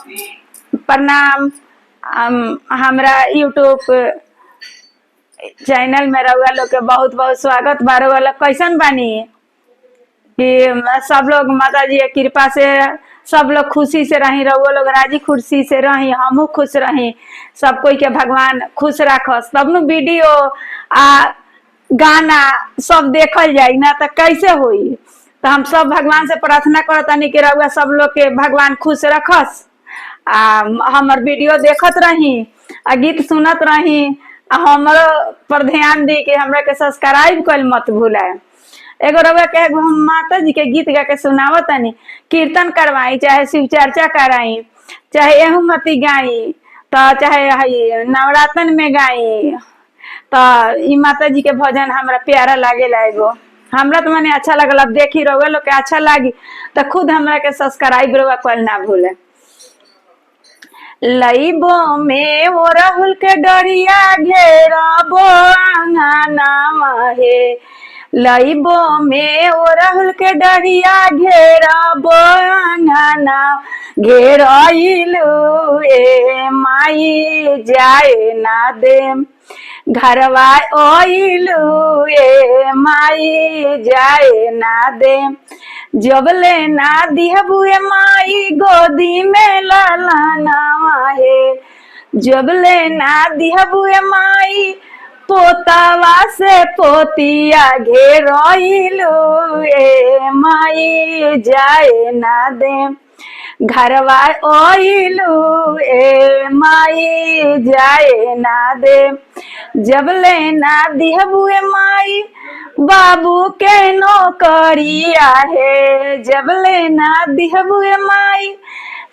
प्रणाम। हमरा YouTube channel में रउआ लोग के बहुत बहुत स्वागत बा। रउआ लोग कैसन बानी कि सब लोग माता जी के कृपा से सब लोग खुशी से रही, रउआ लोग राजी खुशी से रही, हमहू खुश रही, सब कोई के भगवान खुश राखस। तब नु वीडियो आ गाना सब देखल जाई ना तो कैसे होई। तो हम सब भगवान से प्रार्थना करतानी कि रउआ सब लोग के भगवान खुश रखस। हमर वीडियो देखत रही, गीत सुनत रही, हमरो पर ध्यान दी कि हमरा के सब्सक्राइब कल मत भूलाए। एगो रउआ के हम माता जी के गीत गा के सुनावतानी, कीर्तन करवाई, चाहे शिव चर्चा कराई, चाहे एहुमती गाई, तो चाहे नवरातन में गाई। तो ई माता जी के भजन हमरा प्यारा लागेला। एगो हमरा तो मने अच्छा लगल। अब देखी रउआ लोग के अच्छा लागी तो खुद हमरा के सब्सक्राइब रउआ कल ना भूले। लईबो में वो राहुल के डरिया घेरबो आंगनावा हे, लईबो में वो राहुल के डरिया घेरबो आंगना, घेरइलू ए माई जाए ना दे, घरवा ओइलू ए माई जाए ना दे, जबले ना दिहबुए माई गोदी में ललनवा हे, जबले ना दिहबुए माई पोतावा से पोतिया, घेरइलू ए माई जाए ना दे, घरवा ओइलू ए माई जाए ना दे, जबले ना दिहबुए माई बाबू के नौकरिया है, जबले ना दिहबुए माई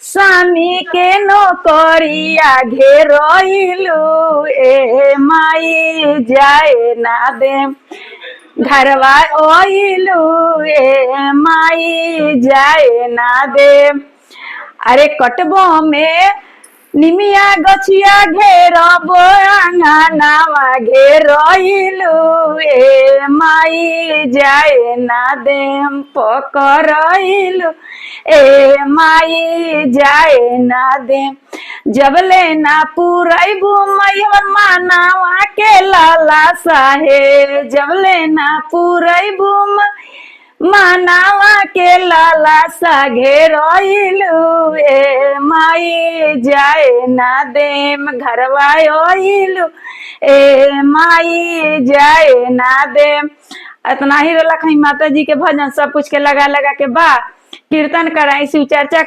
स्वामी के नौकरिया, घेरइलू ए माई जाए ना दे, घरवा ओइलू ए माई जाए ना दे। अरे कटबो में निमिया गछिया घेरबो आंगनावा, घेरइलू ए माई जाए ना दे, पकड़इलू ए माई जाए ना दे, जबले ना पुरैबू मैहर मानावा के लाला साहे, जबले ना पुरैबू मानावा के लाला सा, घेरइलू ए माई जाए ना दे, घरवा ओइलू ए माई जाए ना दे। इतना ही रखी माता जी के भजन सब कुछ के लगा लगा के बा कीर्तन कराई, शिव चर्चा